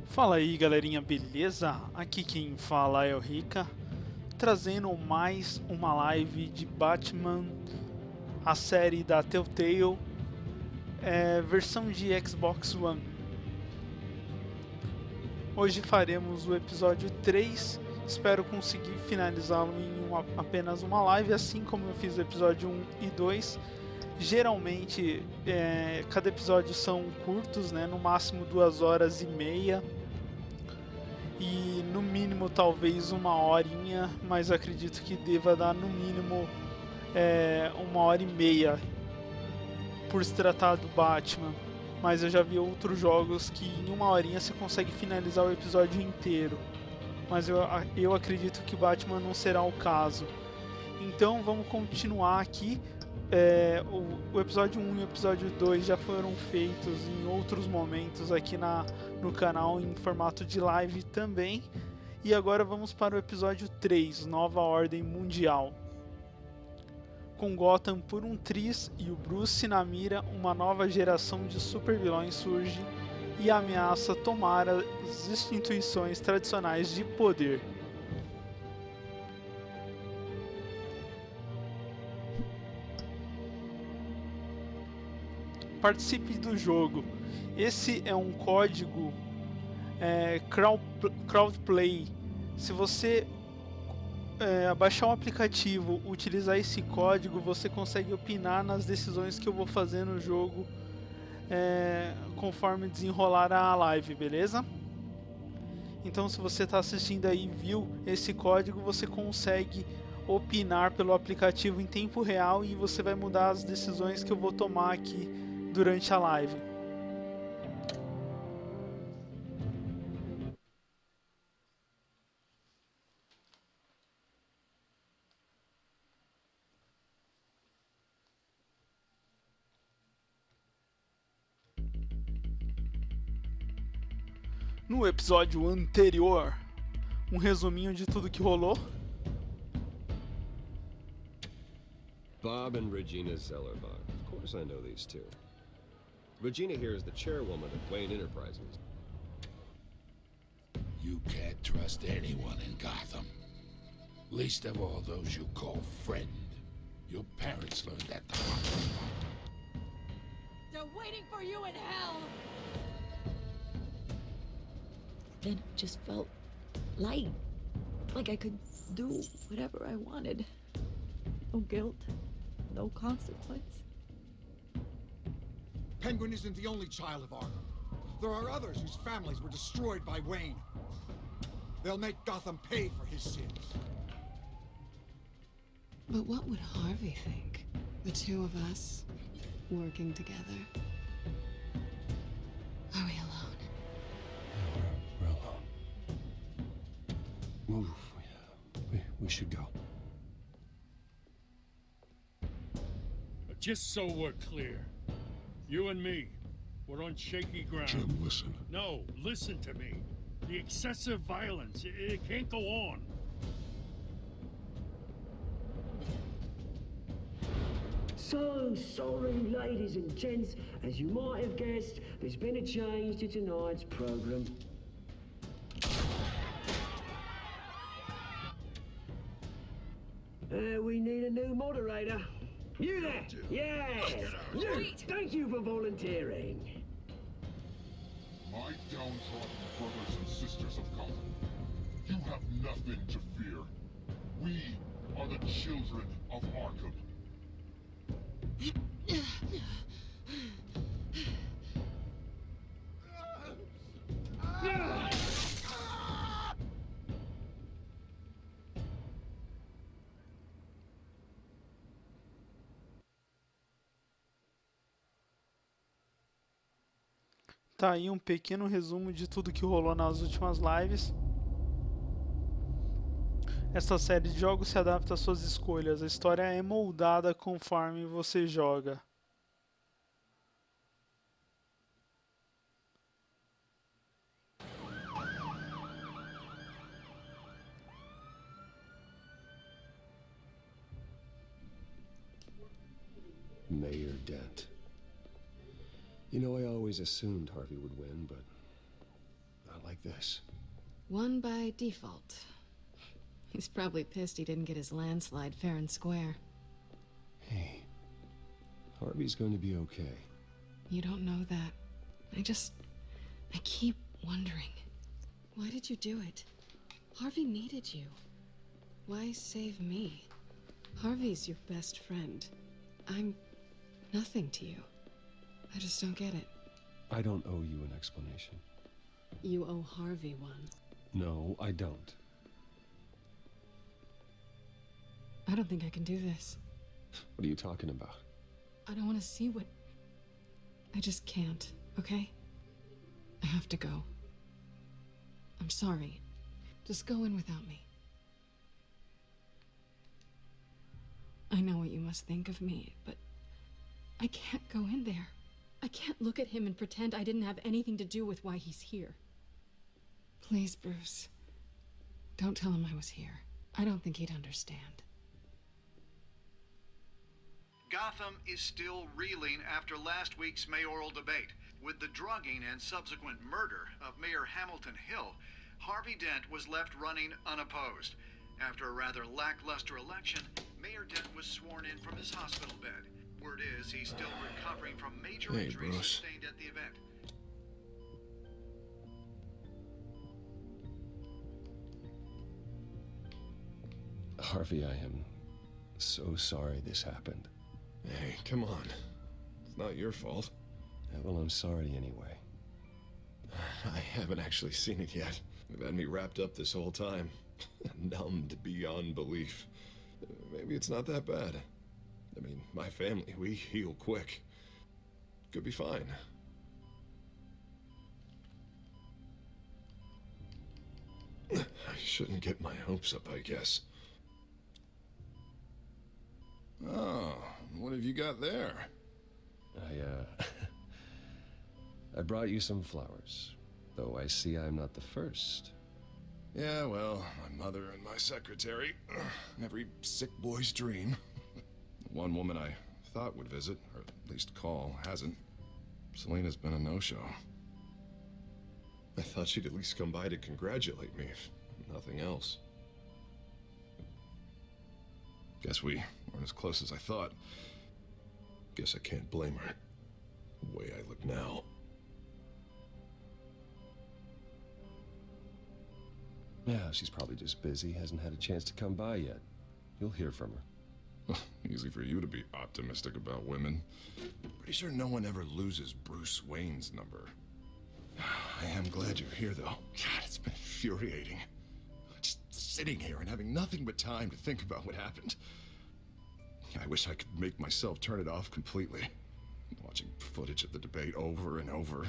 Fala aí galerinha, beleza? Aqui quem fala é o Rica, trazendo mais uma live de Batman, a série da Telltale, versão de Xbox One. Hoje faremos o episódio 3, espero conseguir finalizá-lo em apenas uma live, assim como eu fiz o episódio 1 e 2. Geralmente, cada episódio são curtos, né? No máximo 2 horas e meia. E no mínimo talvez uma horinha, mas acredito que deva dar no mínimo 1 hora e meia por se tratar do Batman. Mas eu já vi outros jogos que em uma horinha você consegue finalizar o episódio inteiro. Mas eu acredito que Batman não será o caso. Então vamos continuar aqui. O episódio 1 e o episódio 2 já foram feitos em outros momentos aqui no canal em formato de live também. E agora vamos para o episódio 3, Nova Ordem Mundial. Com Gotham por um triz e o Bruce na mira, uma nova geração de supervilões surge e ameaça tomar as instituições tradicionais de poder. Participe do jogo. Esse é um código crowdplay. Se você baixar o aplicativo, utilizar esse código, você consegue opinar nas decisões que eu vou fazer no jogo conforme desenrolar a live, beleza? Então, se você está assistindo aí e viu esse código, você consegue opinar pelo aplicativo em tempo real e você vai mudar as decisões que eu vou tomar aqui durante a live. No episódio anterior, um resuminho de tudo que rolou. Bob and Regina Zellerbach. Of course I know these two. Regina here is the chairwoman of Wayne Enterprises. You can't trust anyone in Gotham. Least of all those you call friend. Your parents learned that the hard way. They're waiting for you in hell! Then it just felt light. Like I could do whatever I wanted. No guilt, no consequence. Penguin isn't the only child of Arkham. There are others whose families were destroyed by Wayne. They'll make Gotham pay for his sins. But what would Harvey think? The two of us working together. Are we alone? We're alone. Move. We should go. Just so we're clear, you and me, we're on shaky ground. Jim, listen. No, listen to me. The excessive violence, it can't go on. So sorry, ladies and gents. As you might have guessed, there's been a change to tonight's program. We need a new moderator. You there! Yes! You! Thank you for volunteering. My downtrodden brothers and sisters of Gotham, you have nothing to fear. We are the children of Arkham. Tá aí um pequeno resumo de tudo que rolou nas últimas lives. Esta série de jogos se adapta às suas escolhas. A história é moldada conforme você joga. Mayor Dent. You know, I always assumed Harvey would win, but not like this. Won by default. He's probably pissed he didn't get his landslide fair and square. Hey, Harvey's going to be okay. You don't know that. I keep wondering. Why did you do it? Harvey needed you. Why save me? Harvey's your best friend. I'm nothing to you. I just don't get it. I don't owe you an explanation. You owe Harvey one. No, I don't. I don't think I can do this. What are you talking about? I don't want to see what... I just can't, okay? I have to go. I'm sorry. Just go in without me. I know what you must think of me, but I can't go in there. I can't look at him and pretend I didn't have anything to do with why he's here. Please, Bruce. Don't tell him I was here. I don't think he'd understand. Gotham is still reeling after last week's mayoral debate. With the drugging and subsequent murder of Mayor Hamilton Hill, Harvey Dent was left running unopposed. After a rather lackluster election, Mayor Dent was sworn in from his hospital bed. Word is he's still recovering from major injuries sustained at the event. Harvey, I am so sorry this happened. Hey, come on. It's not your fault. Yeah, well, I'm sorry anyway. I haven't actually seen it yet. They've had me wrapped up this whole time. Numbed beyond belief. Maybe it's not that bad. I mean, my family, we heal quick. Could be fine. I shouldn't get my hopes up, I guess. Oh, what have you got there? I brought you some flowers. Though I see I'm not the first. Yeah, well, my mother and my secretary. Every sick boy's dream. One woman I thought would visit, or at least call, hasn't. Selena's been a no-show. I thought she'd at least come by to congratulate me, if nothing else. Guess we weren't as close as I thought. Guess I can't blame her. The way I look now. Yeah, she's probably just busy, hasn't had a chance to come by yet. You'll hear from her. Easy for you to be optimistic about women. Pretty sure no one ever loses Bruce Wayne's number. I am glad you're here, though. God, it's been infuriating. Just sitting here and having nothing but time to think about what happened. I wish I could make myself turn it off completely. Watching footage of the debate over and over.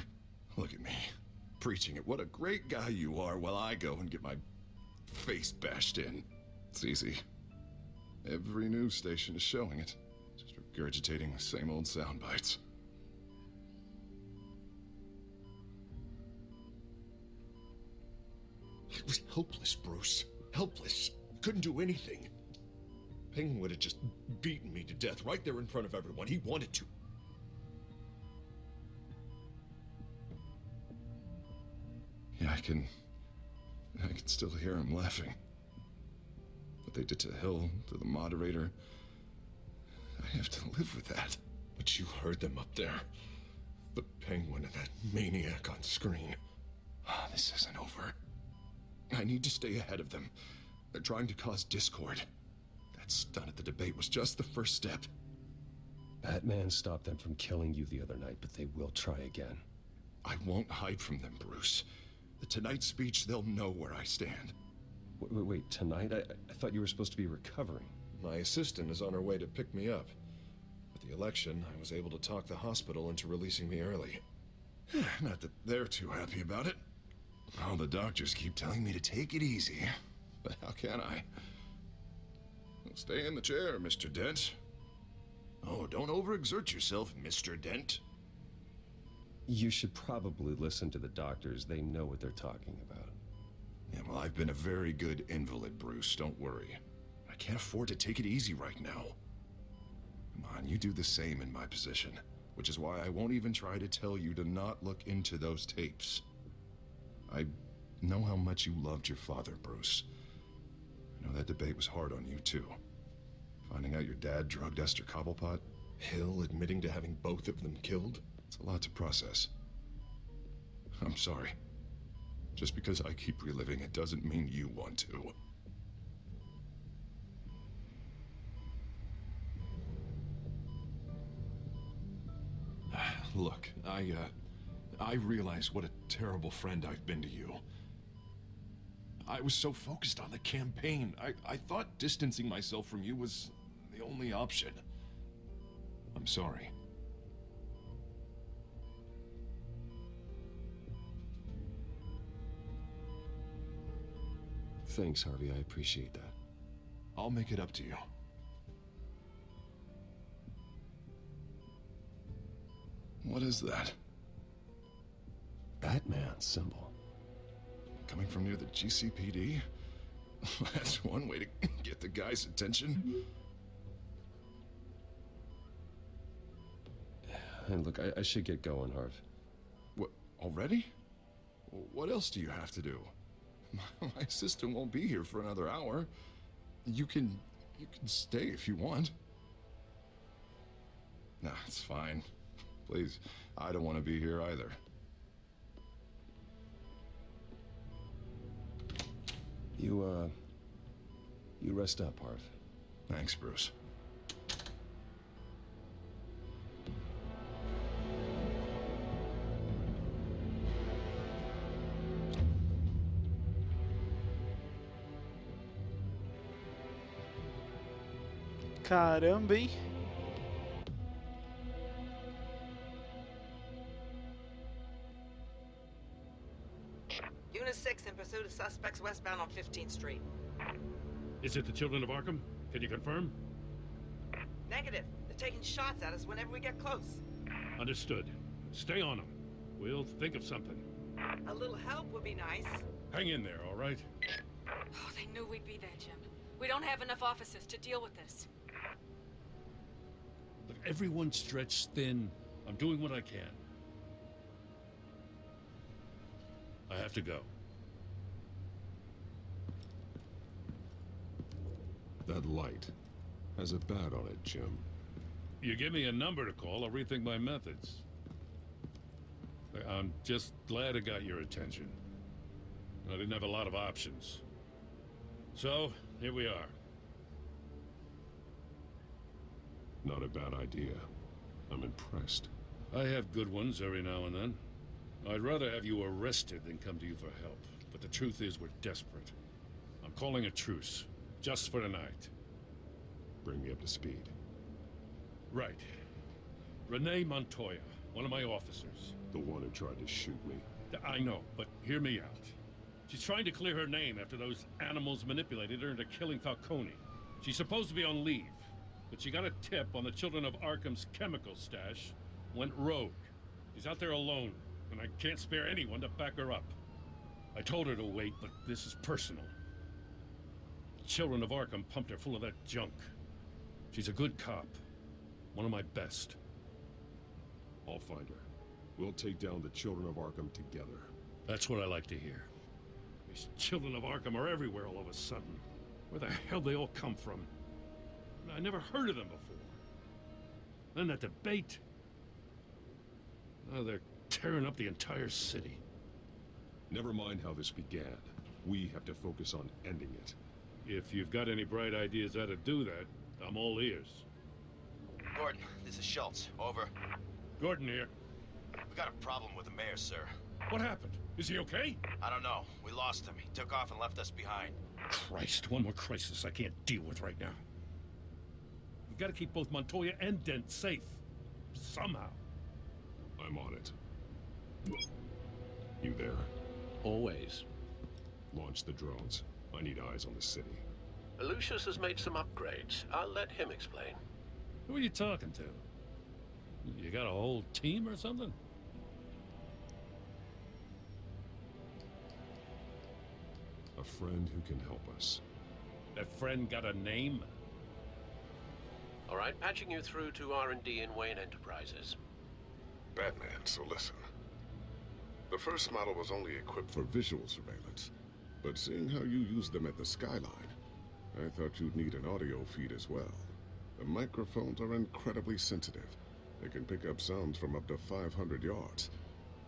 Look at me, preaching it. What a great guy you are, while I go and get my face bashed in. It's easy. Every news station is showing it. Just regurgitating the same old sound bites. It was helpless, Bruce. Helpless. Couldn't do anything. Penguin would have just beaten me to death right there in front of everyone. He wanted to. Yeah, I can still hear him laughing. What they did to Hill, to the moderator. I have to live with that. But you heard them up there. The Penguin and that maniac on screen. This isn't over. I need to stay ahead of them. They're trying to cause discord. That stunt at the debate was just the first step. Batman stopped them from killing you the other night, but they will try again. I won't hide from them, Bruce. The Tonight speech, they'll know where I stand. Wait, tonight? I thought you were supposed to be recovering. My assistant is on her way to pick me up. With the election, I was able to talk the hospital into releasing me early. Not that they're too happy about it. All the doctors keep telling me to take it easy. But how can I? Stay in the chair, Mr. Dent. Oh, don't overexert yourself, Mr. Dent. You should probably listen to the doctors. They know what they're talking about. Yeah, well, I've been a very good invalid, Bruce. Don't worry. I can't afford to take it easy right now. Come on, you do the same in my position. Which is why I won't even try to tell you to not look into those tapes. I know how much you loved your father, Bruce. I know that debate was hard on you, too. Finding out your dad drugged Esther Cobblepot, Hill admitting to having both of them killed? it's a lot to process. I'm sorry. Just because I keep reliving it doesn't mean you want to. Look, I realize what a terrible friend I've been to you. I was so focused on the campaign. I thought distancing myself from you was the only option. I'm sorry. Thanks, Harvey. I appreciate that. I'll make it up to you. What is that? Batman symbol. Coming from near the GCPD? That's one way to get the guy's attention. And look, I should get going, Harv. What, already? What else do you have to do? My assistant won't be here for another hour. You can stay if you want. Nah, it's fine. Please, I don't want to be here either. You rest up, Harv. Thanks, Bruce. Caramba, hein? Unit 6 in pursuit of suspects westbound on 15th Street. Is it the Children of Arkham? Can you confirm? Negative. They're taking shots at us whenever we get close. Understood. Stay on them. We'll think of something. A little help would be nice. Hang in there, all right? Oh, they knew we'd be there, Jim. We don't have enough officers to deal with this. Look, everyone's stretched thin. I'm doing what I can. I have to go. That light has a bat on it, Jim. You give me a number to call, I'll rethink my methods. I'm just glad I got your attention. I didn't have a lot of options. So, here we are. Not a bad idea. I'm impressed. I have good ones every now and then. I'd rather have you arrested than come to you for help. But the truth is, we're desperate. I'm calling a truce. Just for tonight. Bring me up to speed. Right. Renee Montoya, one of my officers. The one who tried to shoot me. I know, but hear me out. She's trying to clear her name after those animals manipulated her into killing Falcone. She's supposed to be on leave, but she got a tip on the Children of Arkham's chemical stash, went rogue. She's out there alone, and I can't spare anyone to back her up. I told her to wait, but this is personal. Children of Arkham pumped her full of that junk. She's a good cop. One of my best. I'll find her. We'll take down the Children of Arkham together. That's what I like to hear. These Children of Arkham are everywhere all of a sudden. Where the hell they all come from? I never heard of them before. Then that debate. Oh, they're tearing up the entire city. Never mind how this began. We have to focus on ending it. If you've got any bright ideas how to do that, I'm all ears. Gordon, this is Schultz. Over. Gordon here. We got a problem with the mayor, sir. What happened? Is he okay? I don't know. We lost him. He took off and left us behind. Christ, one more crisis I can't deal with right now. We've got to keep both Montoya and Dent safe. Somehow. I'm on it. You there? Always. Launch the drones. I need eyes on the city. Lucius has made some upgrades. I'll let him explain. Who are you talking to? You got a whole team or something? A friend who can help us. That friend got a name? All right, patching you through to R&D in Wayne Enterprises. Batman, so listen. The The first model was only equipped for visual surveillance, but seeing how you use them at the skyline, I thought you'd need an audio feed as well. The microphones are incredibly sensitive. They can pick up sounds from up to 500 yards.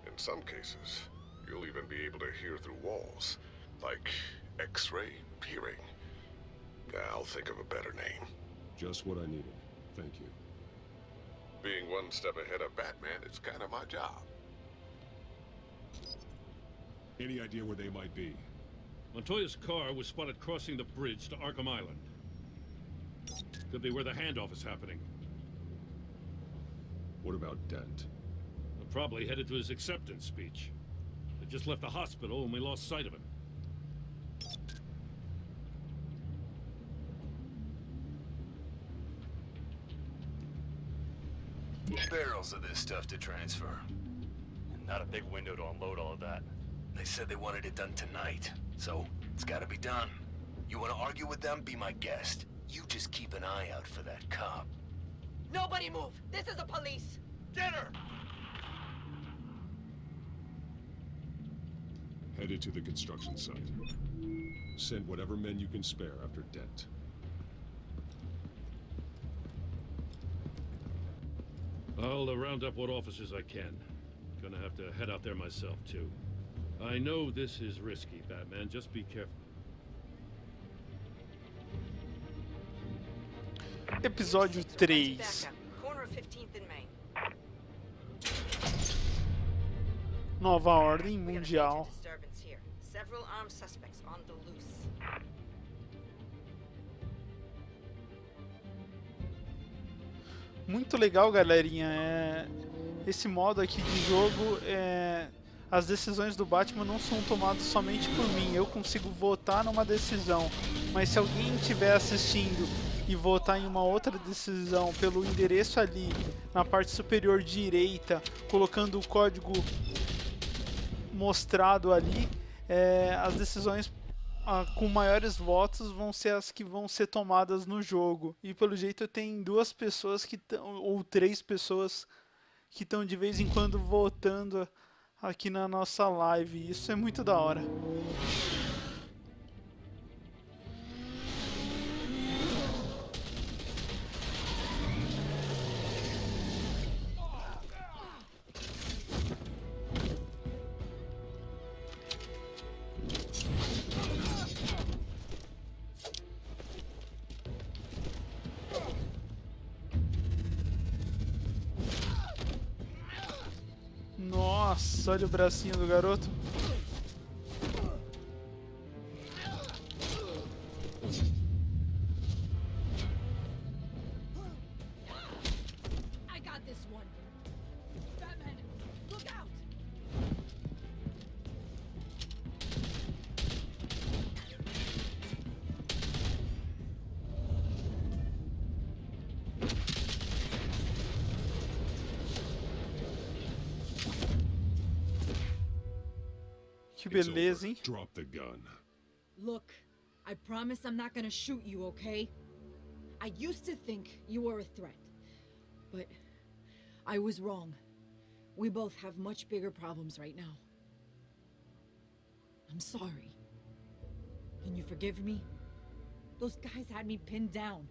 In some cases, you'll even be able to hear through walls, like X-ray hearing. I'll think of a better name. Just what I needed. Thank you. Being one step ahead of Batman is kind of my job. Any idea where they might be? Montoya's car was spotted crossing the bridge to Arkham Island. Could be where the handoff is happening. What about Dent? Probably headed to his acceptance speech. They just left the hospital and we lost sight of him. Barrels of this stuff to transfer. And not a big window to unload all of that. They said they wanted it done tonight, so it's gotta be done. You wanna argue with them? Be my guest. You just keep an eye out for that cop. Nobody move! This is the police! Dinner! Headed to the construction site. Send whatever men you can spare after Dent. I'll round up what officers I can. Gonna have to head out there myself, too. I know this is risky, Batman. Just be careful. Episódio 3. Corner of 15th and Main. Nova ordem mundial. Disturbance here. Several armed suspects on the loose. Muito legal, galerinha. Esse modo aqui de jogo, as decisões do Batman não são tomadas somente por mim. Eu consigo votar numa decisão, mas se alguém estiver assistindo e votar em uma outra decisão pelo endereço ali na parte superior direita, colocando o código mostrado ali, as decisões com maiores votos vão ser as que vão ser tomadas no jogo. E pelo jeito tem 2 pessoas que ou 3 pessoas que estão de vez em quando votando aqui na nossa live. Isso é muito da hora. Nossa, olha o bracinho do garoto. I got this one. Batman, look out! Que beleza, hein? Drop the gun. Look, I promise I'm not gonna shoot you, okay? I used to think you were a threat, but I was wrong. We both have much bigger problems right now. I'm sorry. Can you forgive me? Those guys had me pinned down.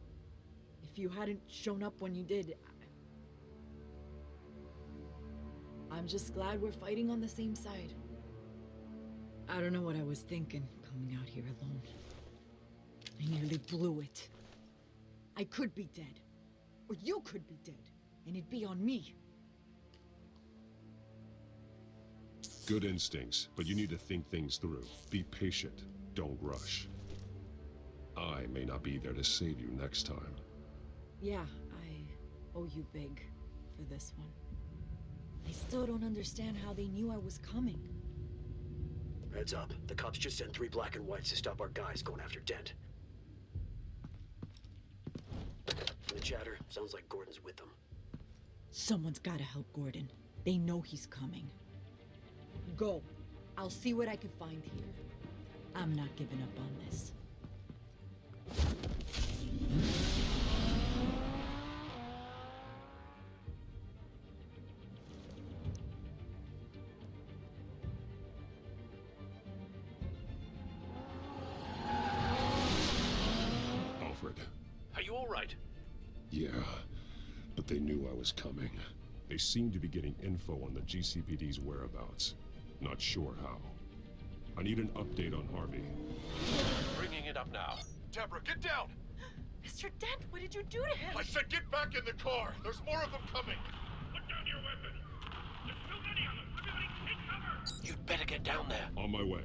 If you hadn't shown up when you did, I'm just glad we're fighting on the same side. I don't know what I was thinking coming out here alone. I nearly blew it. I could be dead. Or you could be dead. And it'd be on me. Good instincts, but you need to think things through. Be patient. Don't rush. I may not be there to save you next time. Yeah, I owe you big for this one. I still don't understand how they knew I was coming. Heads up. The cops just sent 3 black and whites to stop our guys going after Dent. From the chatter, sounds like Gordon's with them. Someone's gotta help Gordon. They know he's coming. Go. I'll see what I can find here. I'm not giving up on this. Yeah, but they knew I was coming. They seemed to be getting info on the GCPD's whereabouts. Not sure how. I need an update on Harvey. Bringing it up now. Deborah, get down! Mr. Dent, what did you do to him? I said get back in the car! There's more of them coming! Put down your weapon. There's too many of them. Everybody take cover. You'd better get down there. On my way.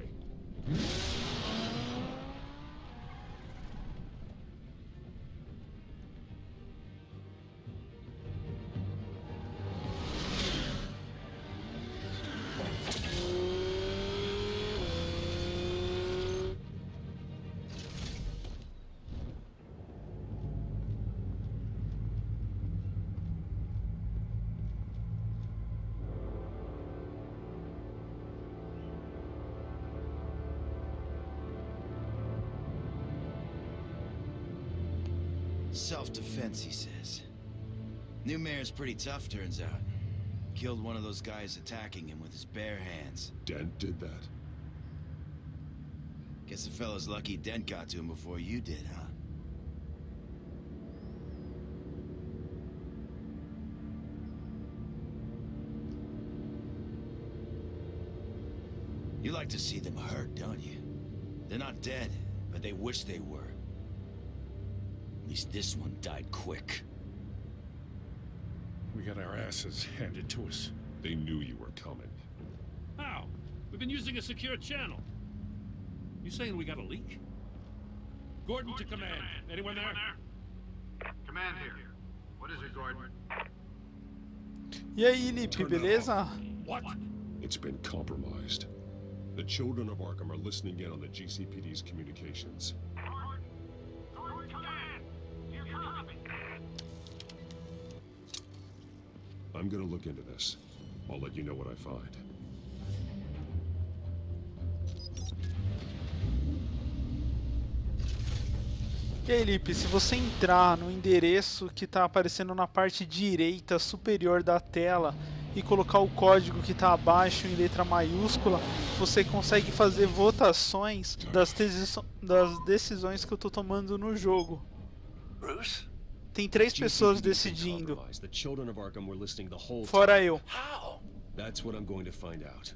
Self-defense, he says. New mayor's pretty tough, turns out. Killed one of those guys attacking him with his bare hands. Dent did that? Guess the fella's lucky Dent got to him before you did, huh? You like to see them hurt, don't you? They're not dead, but they wish they were. At least this one died quick. We got our asses handed to us. They knew you were coming. How? We've been using a secure channel. You saying we got a leak? Gordon to command. Anyone there? Command here. What is it, Gordon? E aí, Lipe, beleza? What? It's been compromised. The children of Arkham are listening in on the GCPD's communications. I'm gonna look into this. I'll let you know what I find. E aí, Lipe, se você entrar no endereço que está aparecendo na parte direita superior da tela e colocar o código que está abaixo em letra maiúscula, você consegue fazer votações das decisões que eu estou tomando no jogo. Bruce? Tem 3 pessoas decidindo, fora eu. How? That's what I'm going to find out.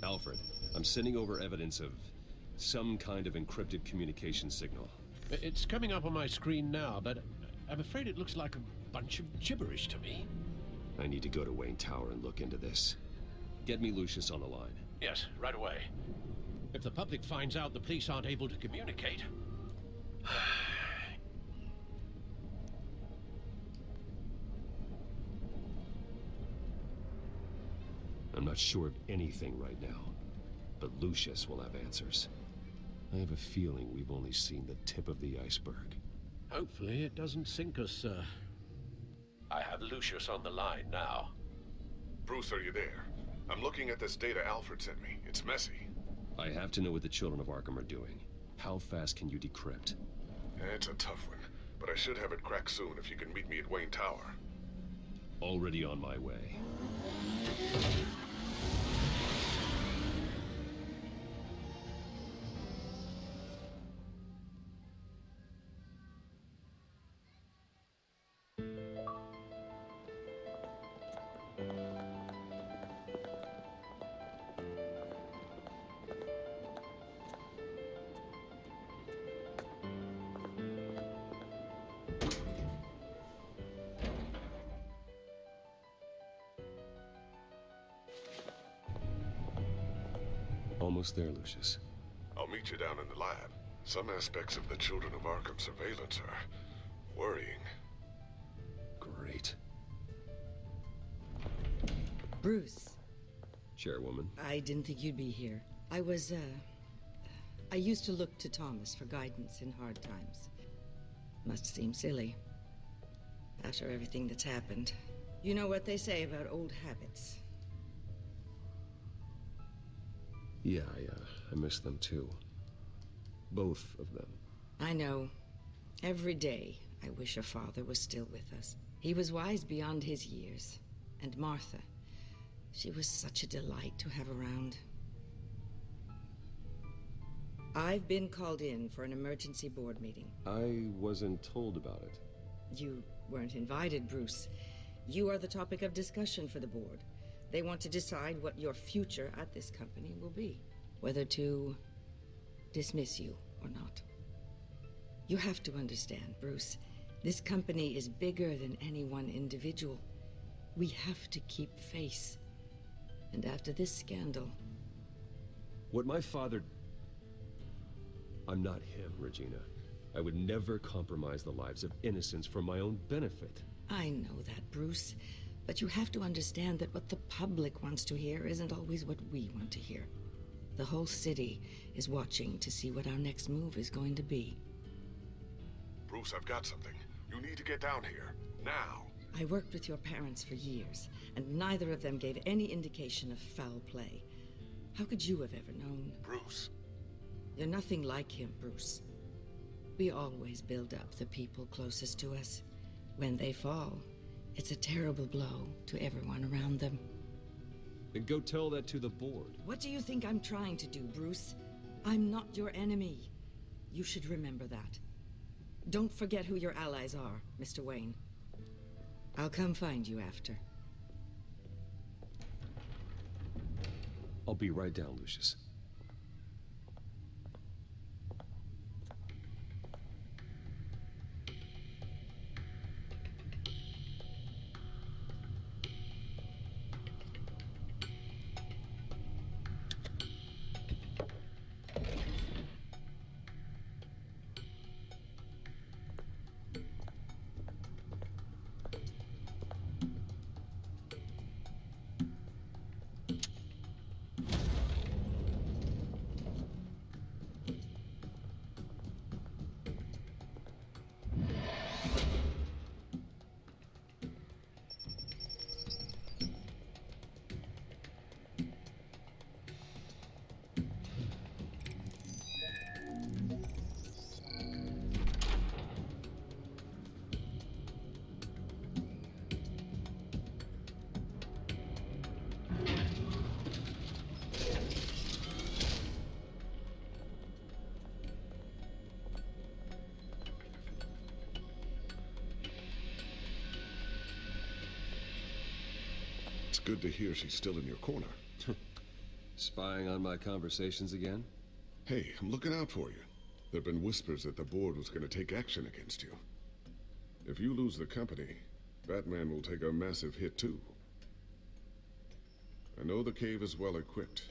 Alfred, I'm sending over evidence of some kind of encrypted communication signal. It's coming up on my screen now, but I'm afraid it looks like a bunch of gibberish to me. I need to go to Wayne Tower and look into this. Get me Lucius on the line. Yes, right away. If the public finds out the police aren't able to communicate... I'm not sure of anything right now, but Lucius will have answers. I have a feeling we've only seen the tip of the iceberg. Hopefully it doesn't sink us, sir. I have Lucius on the line now. Bruce, are you there? I'm looking at this data Alfred sent me. It's messy. I have to know what the children of Arkham are doing. How fast can you decrypt? It's a tough one, but I should have it cracked soon if you can meet me at Wayne Tower. Already on my way. Almost there, Lucius. I'll meet you down in the lab. Some aspects of the Children of Arkham surveillance are worrying. Great. Bruce. Chairwoman. I didn't think you'd be here. I used to look to Thomas for guidance in hard times. Must seem silly. After everything that's happened. You know what they say about old habits. Yeah, I miss them too. Both of them. I know. Every day, I wish a father was still with us. He was wise beyond his years. And Martha, she was such a delight to have around. I've been called in for an emergency board meeting. I wasn't told about it. You weren't invited, Bruce. You are the topic of discussion for the board. They want to decide what your future at this company will be. Whether to dismiss you or not. You have to understand, Bruce. This company is bigger than any one individual. We have to keep face. And after this scandal... What my father... I'm not him, Regina. I would never compromise the lives of innocents for my own benefit. I know that, Bruce. But you have to understand that what the public wants to hear isn't always what we want to hear. The whole city is watching to see what our next move is going to be. Bruce, I've got something. You need to get down here. Now. I worked with your parents for years, and neither of them gave any indication of foul play. How could you have ever known? Bruce. You're nothing like him, Bruce. We always build up the people closest to us. When they fall, it's a terrible blow to everyone around them. Then go tell that to the board. What do you think I'm trying to do, Bruce? I'm not your enemy. You should remember that. Don't forget who your allies are, Mr. Wayne. I'll come find you after. I'll be right down, Lucius. It's good to hear she's still in your corner. Spying on my conversations again? Hey, I'm looking out for you. There have been whispers that the board was going to take action against you. If you lose the company, Batman will take a massive hit too. I know the cave is well equipped,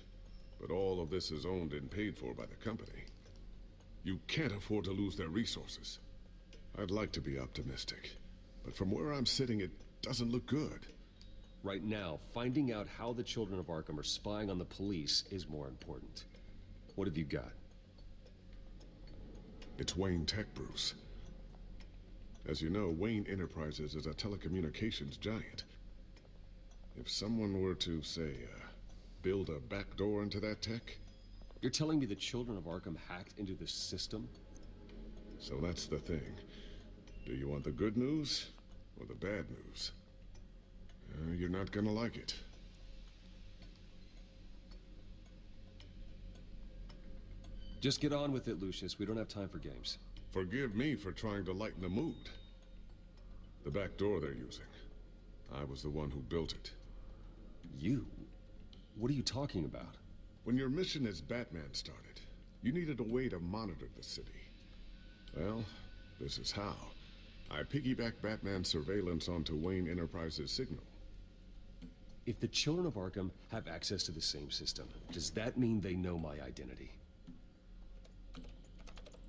but all of this is owned and paid for by the company. You can't afford to lose their resources. I'd like to be optimistic, but from where I'm sitting, it doesn't look good. Right now, finding out how the children of Arkham are spying on the police is more important. What have you got? It's Wayne Tech, Bruce. As you know, Wayne Enterprises is a telecommunications giant. If someone were to, say, build a backdoor into that tech... You're telling me the children of Arkham hacked into the system? So that's the thing. Do you want the good news or the bad news? You're not gonna like it. Just get on with it, Lucius. We don't have time for games. Forgive me for trying to lighten the mood. The back door they're using. I was the one who built it. You? What are you talking about? When your mission as Batman started, you needed a way to monitor the city. Well, this is how. I piggybacked Batman's surveillance onto Wayne Enterprises' signal. If the children of Arkham have access to the same system, does that mean they know my identity?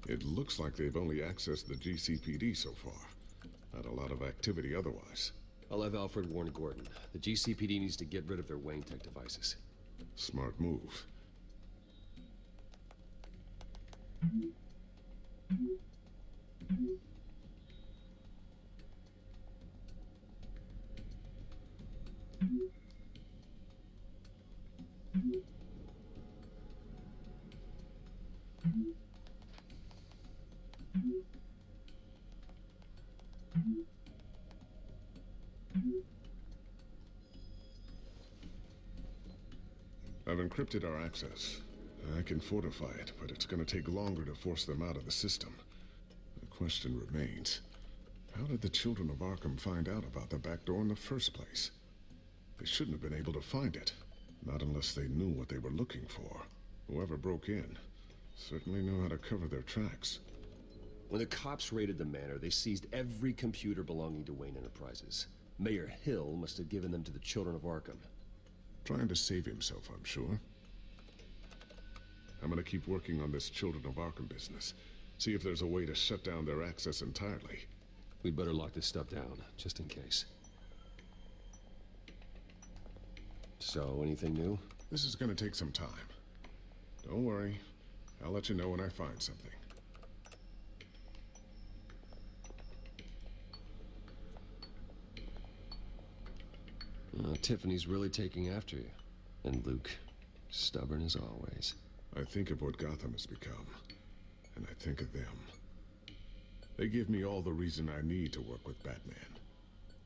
It looks like they've only accessed the GCPD so far. Not a lot of activity otherwise. I'll have Alfred warn Gordon. The GCPD needs to get rid of their Wayne Tech devices. Smart move. I've encrypted our access. I can fortify it, but it's gonna take longer to force them out of the system. The question remains, How did the children of Arkham find out about the back door in the first place? They shouldn't have been able to find it. Not unless they knew what they were looking for. Whoever broke in certainly knew how to cover their tracks. When the cops raided the manor, they seized every computer belonging to Wayne Enterprises. Mayor Hill must have given them to the children of Arkham. Trying to save himself, I'm sure. I'm gonna keep working on this Children of Arkham business. See if there's a way to shut down their access entirely. We'd better lock this stuff down, just in case. So, anything new? This is gonna take some time. Don't worry. I'll let you know when I find something. Tiffany's really taking after you. And Luke, stubborn as always. I think of what Gotham has become, and I think of them. They give me all the reason I need to work with Batman.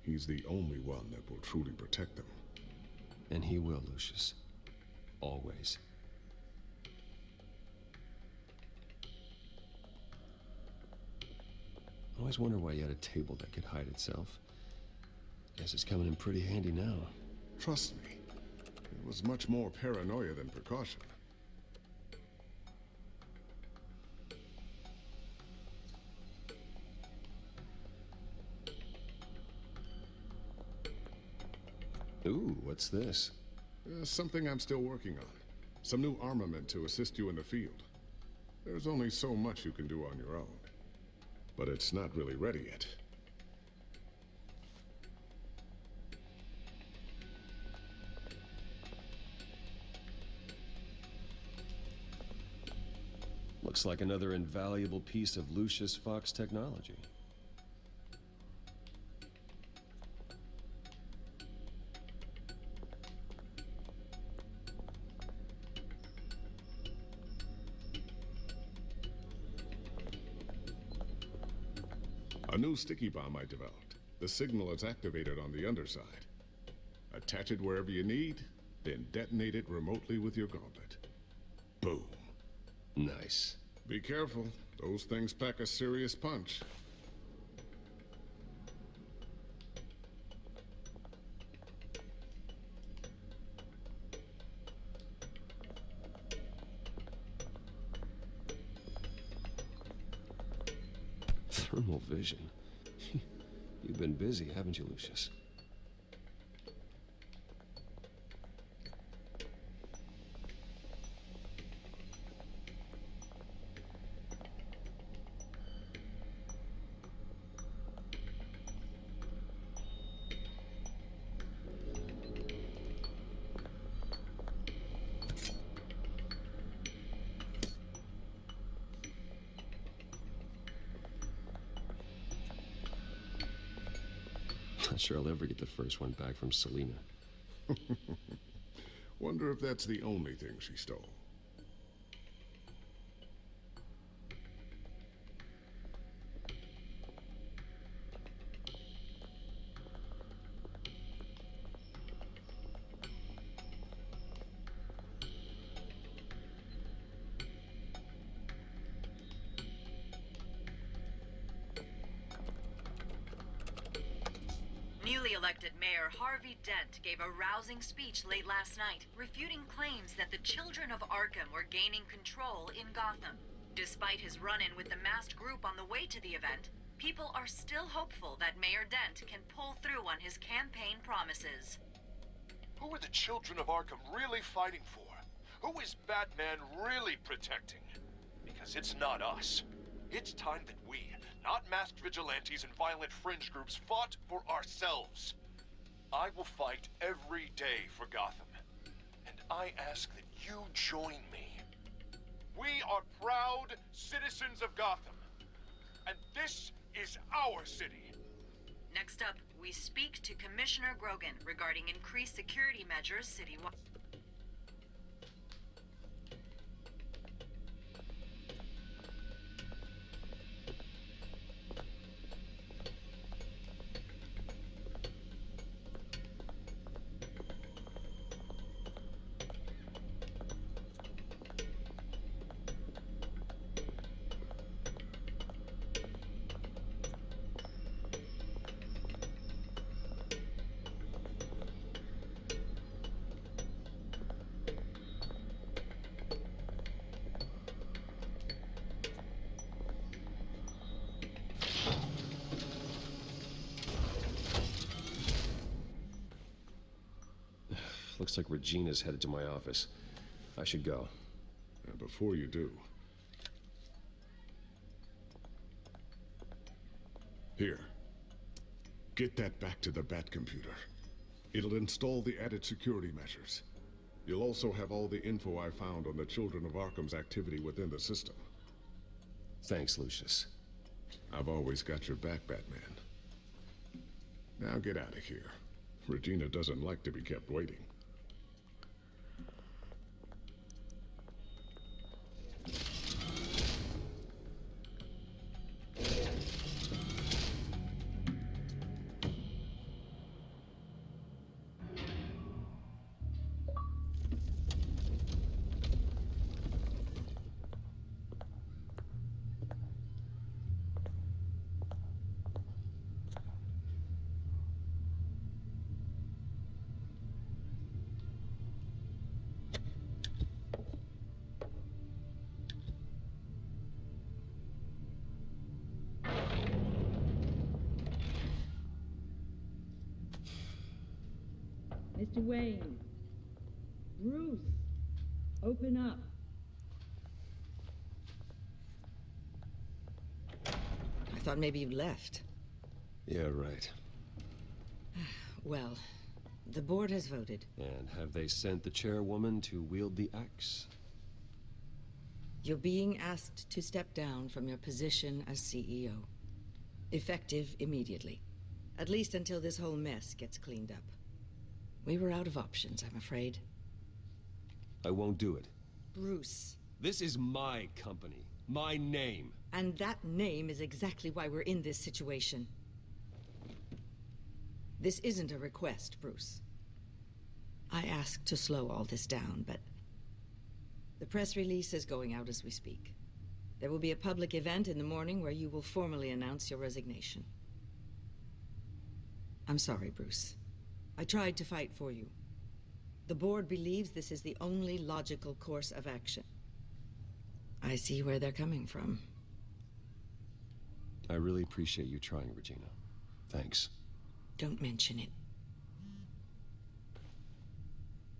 He's the only one that will truly protect them. And he will, Lucius. Always. I always wonder why you had a table that could hide itself. Guess it's coming in pretty handy now. Trust me, it was much more paranoia than precaution. Ooh, what's this? Something I'm still working on. Some new armament to assist you in the field. There's only so much you can do on your own. But it's not really ready yet. Looks like another invaluable piece of Lucius Fox technology. A new sticky bomb I developed. The signal is activated on the underside. Attach it wherever you need, then detonate it remotely with your gauntlet. Boom. Nice. Be careful. Those things pack a serious punch. Thermal vision. You've been busy, haven't you, Lucius? Not sure I'll ever get the first one back from Selina. Wonder if that's the only thing she stole. Newly elected Mayor Harvey Dent gave a rousing speech late last night, refuting claims that the children of Arkham were gaining control in Gotham. Despite his run-in with the masked group on the way to the event, people are still hopeful that Mayor Dent can pull through on his campaign promises. Who are the children of Arkham really fighting for? Who is Batman really protecting? Because it's not us. It's time that we, not masked vigilantes and violent fringe groups, fought for ourselves. I will fight every day for Gotham. And I ask that you join me. We are proud citizens of Gotham. And this is our city. Next up, we speak to Commissioner Grogan regarding increased security measures citywide. Looks like Regina's headed to my office. I should go. Before you do... Here. Get that back to the Bat computer. It'll install the added security measures. You'll also have all the info I found on the Children of Arkham's activity within the system. Thanks, Lucius. I've always got your back, Batman. Now get out of here. Regina doesn't like to be kept waiting. Mr. Wayne. Bruce. Open up. I thought maybe you left. Yeah, right. Well, the board has voted. And have they sent the chairwoman to wield the axe? You're being asked to step down from your position as CEO. Effective immediately. At least until this whole mess gets cleaned up. We were out of options, I'm afraid. I won't do it. Bruce. This is my company. My name. And that name is exactly why we're in this situation. This isn't a request, Bruce. I asked to slow all this down, but... the press release is going out as we speak. There will be a public event in the morning where you will formally announce your resignation. I'm sorry, Bruce. I tried to fight for you. The board believes this is the only logical course of action. I see where they're coming from. I really appreciate you trying, Regina. Thanks. Don't mention it.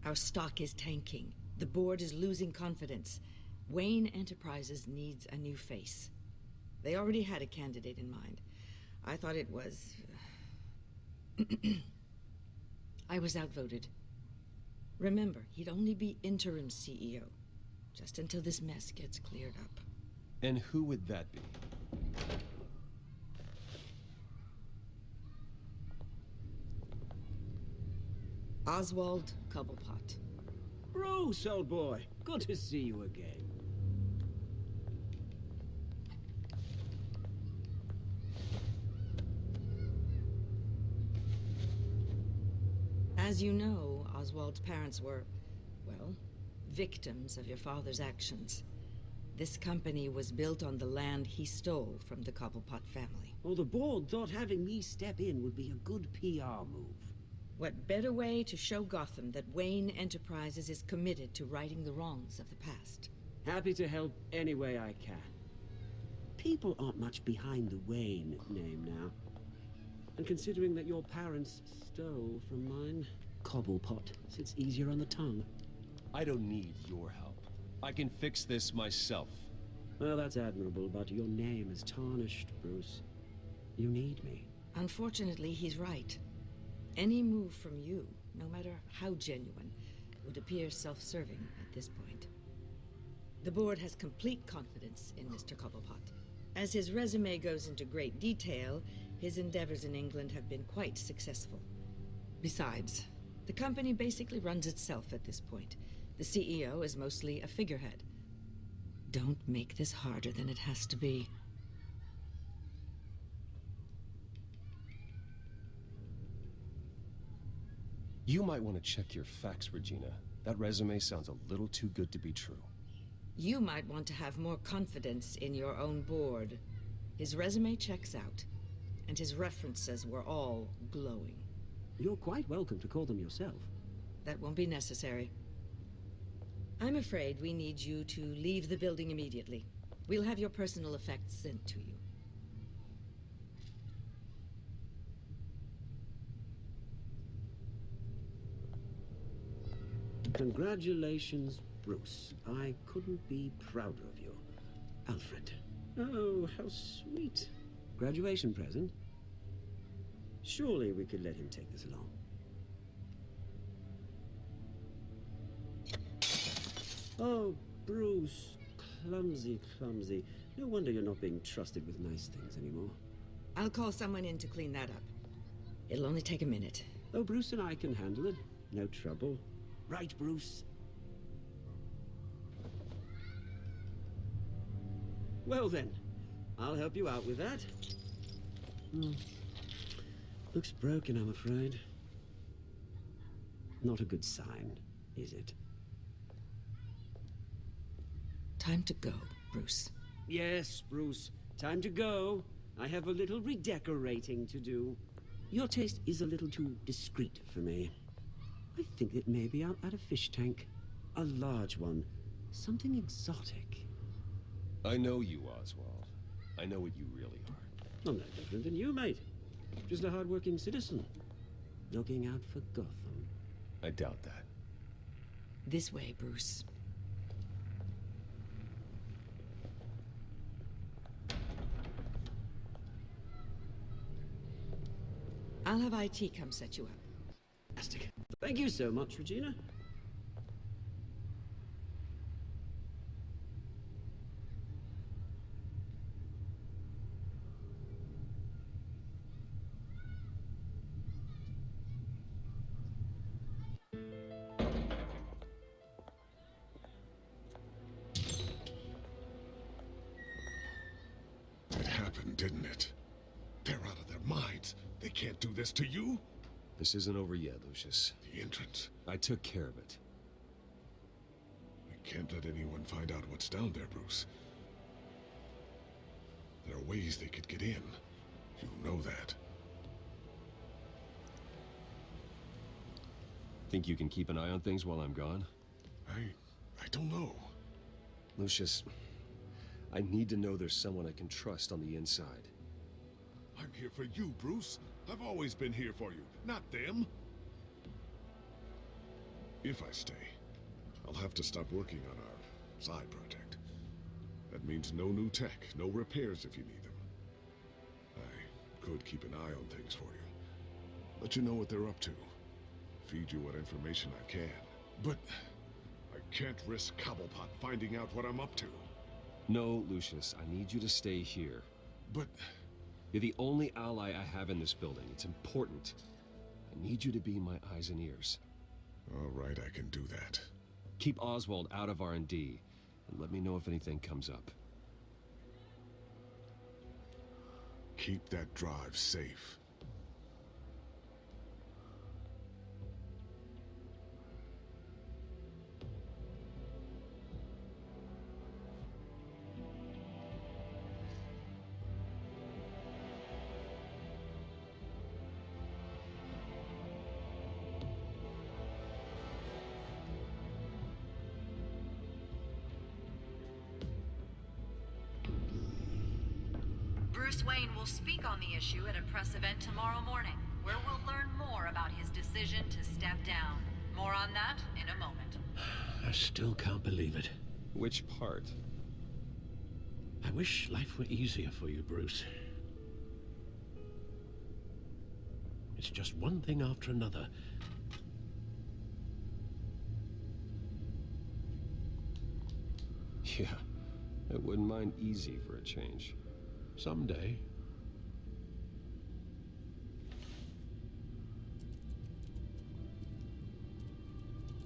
Our stock is tanking. The board is losing confidence. Wayne Enterprises needs a new face. They already had a candidate in mind. I thought it was... I was outvoted. Remember, he'd only be interim CEO, just until this mess gets cleared up. And who would that be? Oswald Cobblepot. Bruce, old boy. Good to see you again. As you know, Oswald's parents were, well, victims of your father's actions. This company was built on the land he stole from the Cobblepot family. Well, the board thought having me step in would be a good PR move. What better way to show Gotham that Wayne Enterprises is committed to righting the wrongs of the past? Happy to help any way I can. People aren't much behind the Wayne name now. And considering that your parents stole from mine, Cobblepot sits easier on the tongue. I don't need your help. I can fix this myself. Well, that's admirable, but your name is tarnished, Bruce. You need me. Unfortunately, he's right. Any move from you, no matter how genuine, would appear self-serving at this point. The board has complete confidence in Mr. Cobblepot. As his resume goes into great detail, his endeavors in England have been quite successful. Besides, the company basically runs itself at this point. The CEO is mostly a figurehead. Don't make this harder than it has to be. You might want to check your facts, Regina. That resume sounds a little too good to be true. You might want to have more confidence in your own board. His resume checks out, and his references were all glowing. You're quite welcome to call them yourself. That won't be necessary. I'm afraid we need you to leave the building immediately. We'll have your personal effects sent to you. Congratulations, Bruce. I couldn't be prouder of you. Alfred. Oh, how sweet. Graduation present? Surely we could let him take this along. Oh, Bruce. Clumsy, clumsy. No wonder you're not being trusted with nice things anymore. I'll call someone in to clean that up. It'll only take a minute. Oh, Bruce and I can handle it. No trouble. Right, Bruce? Well then, I'll help you out with that. Looks broken, I'm afraid. Not a good sign, is it? Time to go, Bruce. Yes, Bruce. Time to go. I have a little redecorating to do. Your taste is a little too discreet for me. I think that maybe I'll add a fish tank. A large one. Something exotic. I know you, Oswald. I know what you really are. I'm no different than you, mate. Just a hard-working citizen. Looking out for Gotham. I doubt that. This way, Bruce. I'll have IT come set you up. Fantastic. Thank you so much, Regina. It happened, didn't it? They're out of their minds. They can't do this to you. This isn't over yet, Lucius. The entrance. I took care of it. We can't let anyone find out what's down there, Bruce. There are ways they could get in. You know that. Think you can keep an eye on things while I'm gone? I don't know. Lucius, I need to know there's someone I can trust on the inside. I'm here for you, Bruce. I've always been here for you, not them. If I stay, I'll have to stop working on our side project. That means no new tech, no repairs if you need them. I could keep an eye on things for you. Let you know what they're up to. Feed you what information I can. But I can't risk Cobblepot finding out what I'm up to. No, Lucius, I need you to stay here. But you're the only ally I have in this building. It's important. I need you to be my eyes and ears. All right, I can do that. Keep Oswald out of R&D, and let me know if anything comes up. Keep that drive safe. Bruce Wayne will speak on the issue at a press event tomorrow morning, where we'll learn more about his decision to step down. More on that in a moment. I still can't believe it. Which part? I wish life were easier for you, Bruce. It's just one thing after another. Yeah, I wouldn't mind easy for a change. Someday.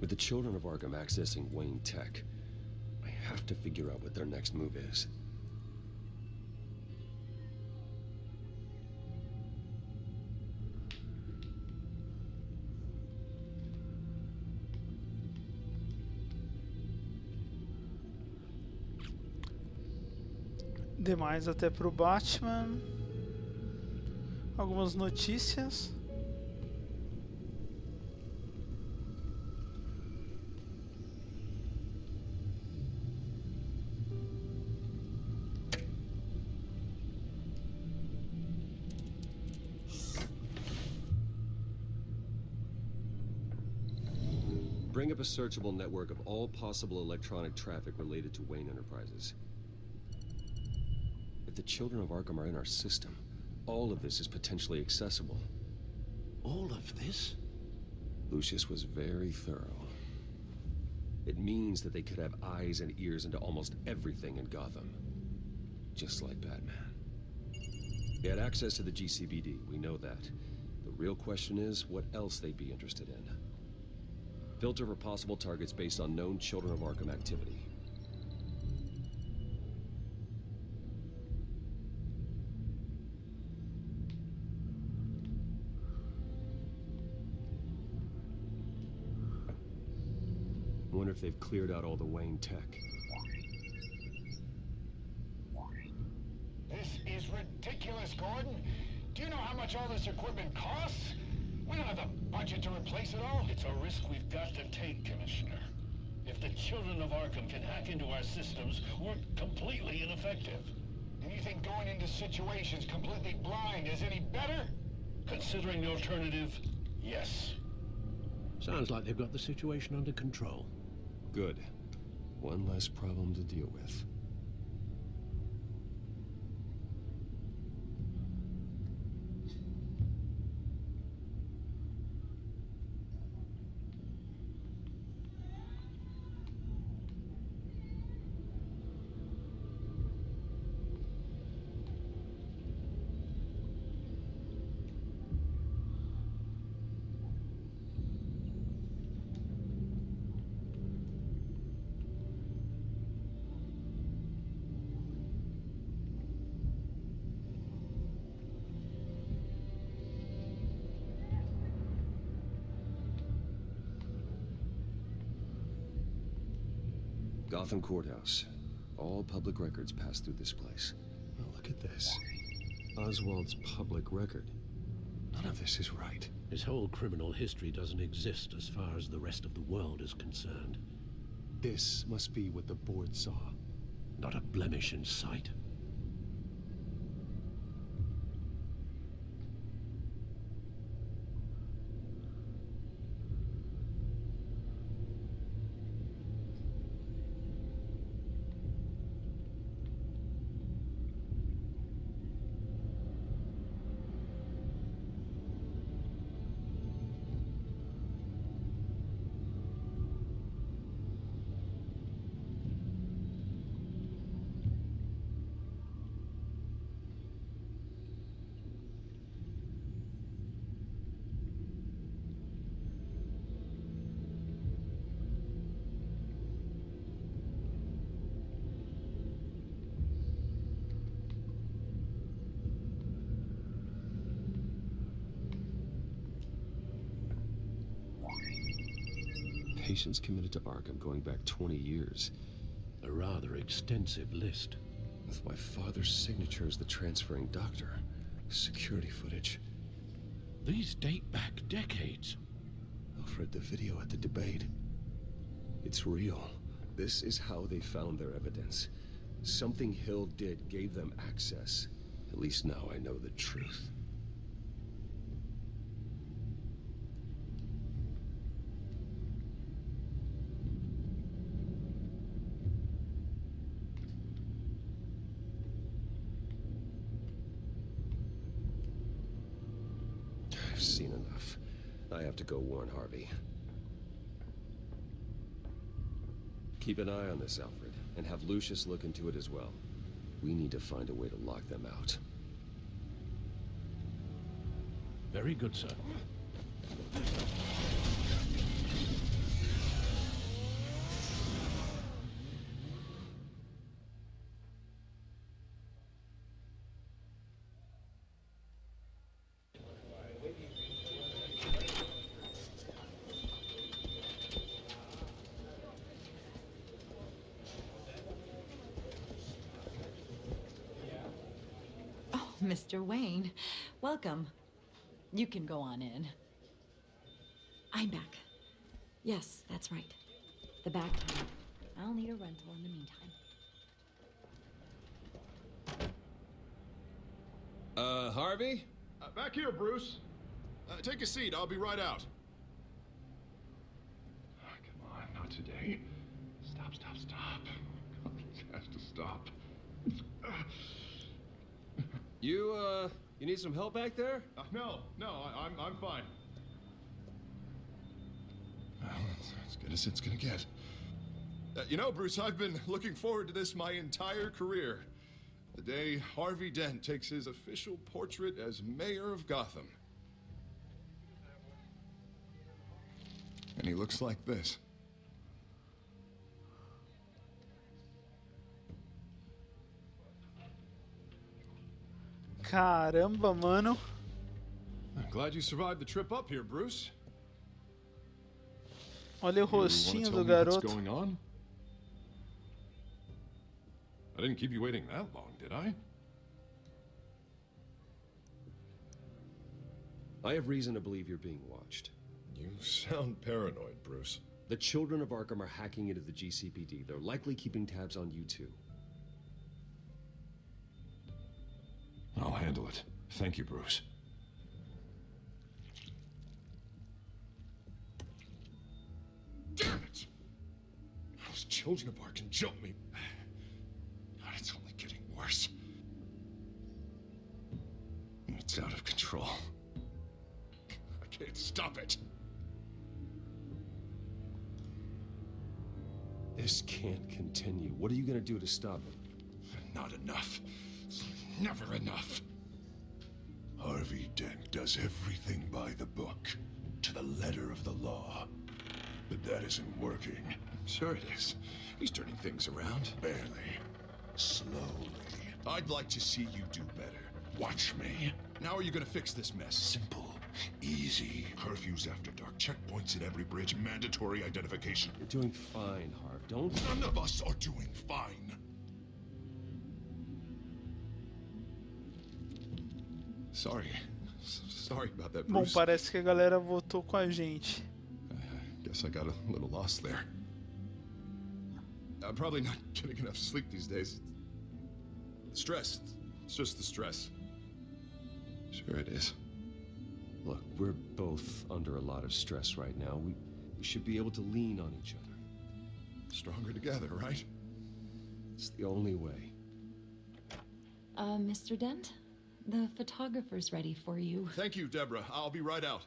With the children of Arkham accessing Wayne Tech, I have to figure out what their next move is. Demais até pro Batman. Algumas notícias. Drawing up a searchable network of all possible electronic traffic related to Wayne Enterprises. If the children of Arkham are in our system, all of this is potentially accessible. All of this? Lucius was very thorough. It means that they could have eyes and ears into almost everything in Gotham. Just like Batman. They had access to the GCPD, we know that. The real question is, what else they'd be interested in. Filter for possible targets based on known Children of Arkham activity. I wonder if they've cleared out all the Wayne tech. This is ridiculous, Gordon. Do you know how much all this equipment costs? We don't have the budget to replace it all. It's a risk we've got to take, Commissioner. If the children of Arkham can hack into our systems, we're completely ineffective. And you think going into situations completely blind is any better? Considering the alternative, yes. Sounds like they've got the situation under control. Good. One less problem to deal with. Gotham Courthouse. All public records pass through this place. Oh, look at this. Oswald's public record. None of this is right. His whole criminal history doesn't exist as far as the rest of the world is concerned. This must be what the board saw. Not a blemish in sight. Patients committed to Arkham going back 20 years. A rather extensive list. With my father's signature as the transferring doctor. Security footage. These date back decades. Alfred, the video at the debate. It's real. This is how they found their evidence. Something Hill did gave them access. At least now I know the truth. I've seen enough. I have to go warn Harvey. Keep an eye on this, Alfred, and have Lucius look into it as well. We need to find a way to lock them out. Very good, sir. Mr. Wayne, welcome. You can go on in. I'm back. Yes, that's right. The back door. I'll need a rental in the meantime. Harvey? Back here, Bruce. Take a seat. I'll be right out. Come today. Stop. God, this has to stop. You need some help back there? No, I'm fine. Well, that's as good as it's gonna get. You know, Bruce, I've been looking forward to this my entire career. The day Harvey Dent takes his official portrait as mayor of Gotham. And he looks like this. Caramba, mano. I'm glad you survived the trip up here, Bruce. Olha o rostinho do garoto. What's going on? I didn't keep you waiting that long, did I? I have reason to believe you're being watched. You sound paranoid, Bruce. The children of Arkham are hacking into the GCPD. They're likely keeping tabs on you too. I'll handle it. Thank you, Bruce. Damn it! Those children of Arkham jumped me. God, it's only getting worse. It's out of control. I can't stop it. This can't continue. What are you gonna do to stop it? Not enough. Never enough. Harvey Dent does everything by the book, to the letter of the law. But that isn't working. Sure it is. He's turning things around. Barely. Slowly. I'd like to see you do better. Watch me. Now are you gonna fix this mess? Simple. Easy. Curfews after dark. Checkpoints at every bridge. Mandatory identification. You're doing fine, Harv. Don't... None of us are doing fine. Sorry about that, Bom, Bruce. parece que a galera votou com a gente. Guess I got a little lost there. I'm probably not getting enough sleep these days. Stress. It's just the stress. Sure it is. Look, we're both under a lot of stress right now. We should be able to lean on each other. Stronger together, right? It's the only way. Mr. Dent? The photographer's ready for you. Thank you, Deborah. I'll be right out.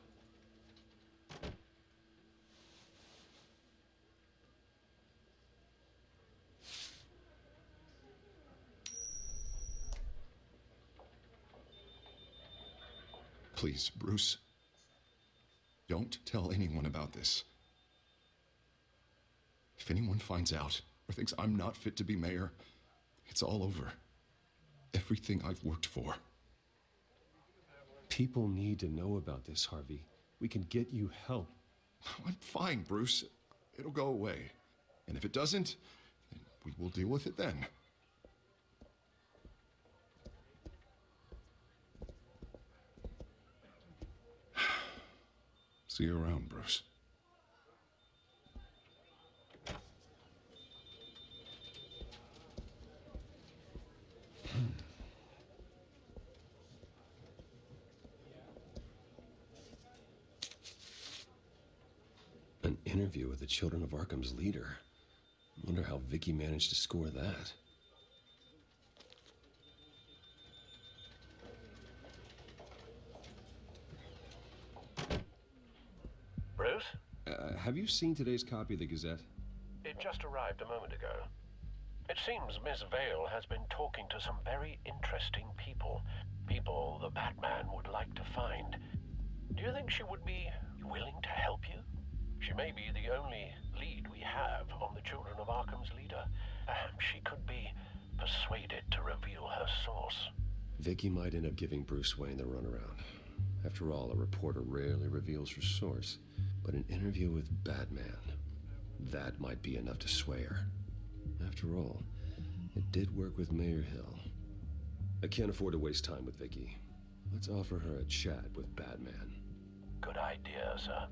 Please, Bruce. Don't tell anyone about this. If anyone finds out or thinks I'm not fit to be mayor, it's all over. Everything I've worked for. People need to know about this, Harvey. We can get you help. I'm fine, Bruce. It'll go away. And if it doesn't, then we will deal with it then. See you around, Bruce. An interview with the Children of Arkham's leader. Wonder how Vicky managed to score that. Bruce? Have you seen today's copy of the Gazette? It just arrived a moment ago. It seems Miss Vale has been talking to some very interesting people. People the Batman would like to find. Do you think she would be willing to help you? She may be the only lead we have on the Children of Arkham's leader. Perhaps she could be persuaded to reveal her source. Vicky might end up giving Bruce Wayne the runaround. After all, a reporter rarely reveals her source. But an interview with Batman, that might be enough to sway her. After all, it did work with Mayor Hill. I can't afford to waste time with Vicky. Let's offer her a chat with Batman. Good idea, sir.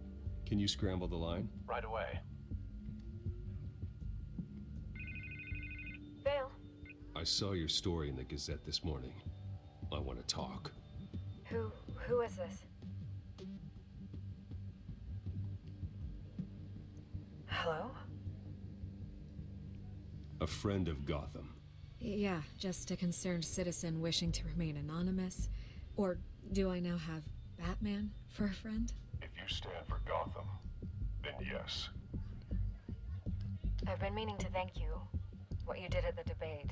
Can you scramble the line? Right away. Vale. I saw your story in the Gazette this morning. I want to talk. Who is this? Hello? A friend of Gotham. Yeah, just a concerned citizen wishing to remain anonymous. Or do I now have Batman for a friend? If you stand for Gotham, then yes. I've been meaning to thank you. What you did at the debate.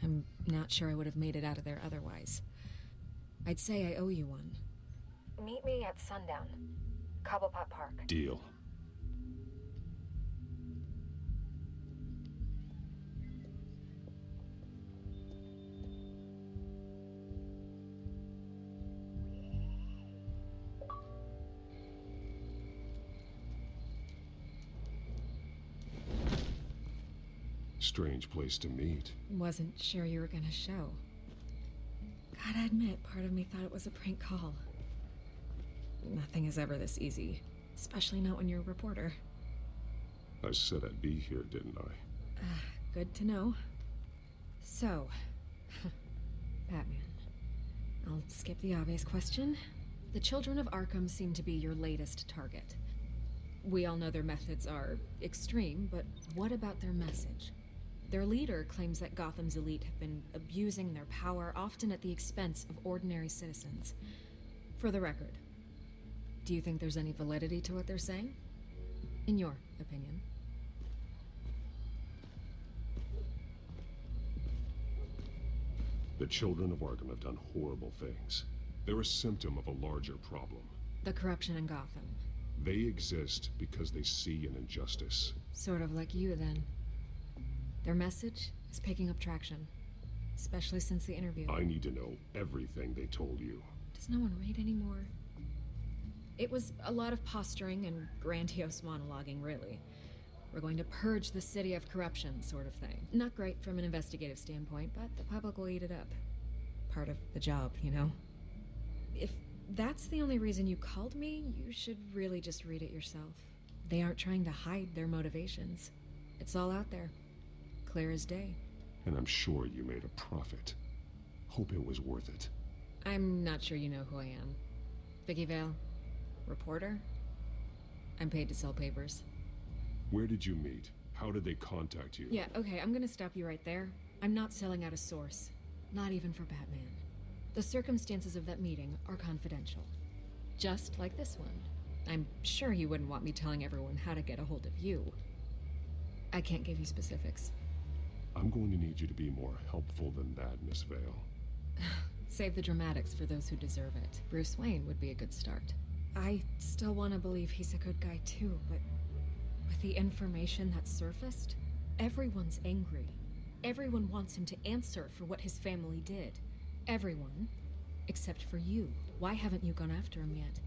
I'm not sure I would have made it out of there otherwise. I'd say I owe you one. Meet me at sundown. Cobblepot Park. Deal. Strange place to meet. Wasn't sure you were gonna show. Gotta admit, part of me thought it was a prank call. Nothing is ever this easy, especially not when you're a reporter. I said I'd be here, didn't I? Good to know. So, Batman. I'll skip the obvious question. The children of Arkham seem to be your latest target. We all know their methods are extreme, but what about their message? Their leader claims that Gotham's elite have been abusing their power, often at the expense of ordinary citizens. For the record, do you think there's any validity to what they're saying? In your opinion? The children of Arkham have done horrible things. They're a symptom of a larger problem. The corruption in Gotham. They exist because they see an injustice. Sort of like you, then. Their message is picking up traction, especially since the interview. I need to know everything they told you. Does no one read anymore? It was a lot of posturing and grandiose monologuing, really. We're going to purge the city of corruption, sort of thing. Not great from an investigative standpoint, but the public will eat it up. Part of the job, you know? If that's the only reason you called me, you should really just read it yourself. They aren't trying to hide their motivations. It's all out there. Clear as day. And I'm sure you made a profit. Hope it was worth it. I'm not sure you know who I am. Vicky Vale. Reporter. I'm paid to sell papers. Where did you meet? How did they contact you? Yeah, okay, I'm gonna stop you right there. I'm not selling out a source. Not even for Batman. The circumstances of that meeting are confidential. Just like this one. I'm sure you wouldn't want me telling everyone how to get a hold of you. I can't give you specifics. I'm going to need you to be more helpful than that, Miss Vale. Save the dramatics for those who deserve it. Bruce Wayne would be a good start. I still want to believe he's a good guy too, but with the information that surfaced, everyone's angry. Everyone wants him to answer for what his family did. Everyone, except for you. Why haven't you gone after him yet?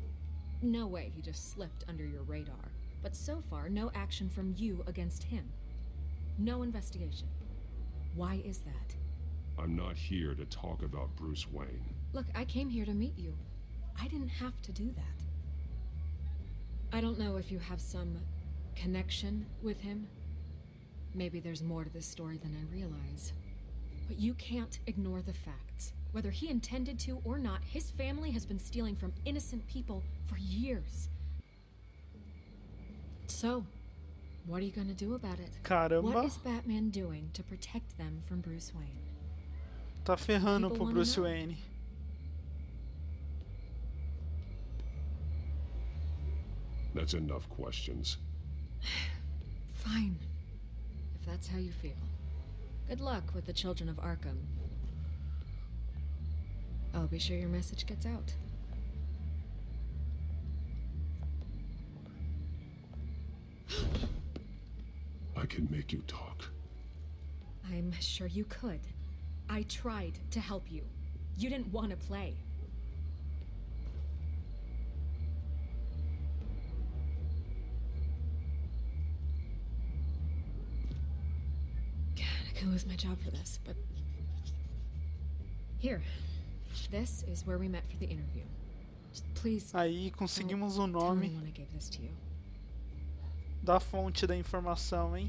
No way he just slipped under your radar. But so far, no action from you against him. No investigation. Why is that? I'm not here to talk about Bruce Wayne. Look, I came here to meet you. I didn't have to do that. I don't know if you have some connection with him. Maybe there's more to this story than I realize. But you can't ignore the facts. Whether he intended to or not, his family has been stealing from innocent people for years. So, what are you gonna do about it? Caramba. What is Batman doing to protect them from Bruce Wayne? Tá ferrando People pro wanna Bruce know. Wayne. That's enough questions. Fine. If that's how you feel. Good luck with the children of Arkham. I'll be sure your message gets out. I can make you talk. I'm sure you could. I tried to help you. You didn't want to play. God, I could lose my job for this, but... Here. This is where we met for the interview. Just please... Aí conseguimos o tell nome anyone I gave this to you. da fonte da informação, hein?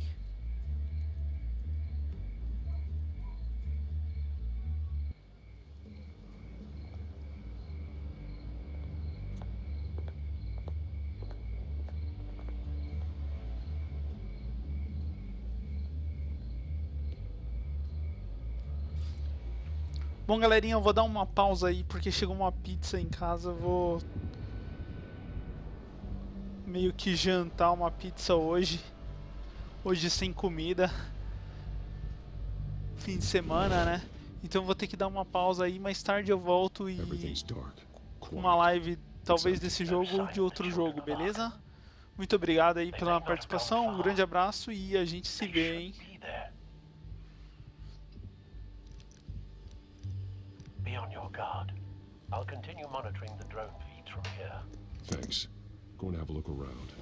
Bom, galerinha, eu vou dar uma pausa aí porque chegou uma pizza em casa. Eu vou meio que jantar uma pizza hoje. Hoje sem comida. Fim de semana, né? Então eu vou ter que dar uma pausa aí. Mais tarde eu volto e com uma live talvez desse jogo ou de outro jogo, beleza? Muito obrigado aí pela participação. Um grande abraço e a gente se vê, hein? Be on your guard. I'll continue monitoring the drone feeds from here. Thanks. Going to have a look around.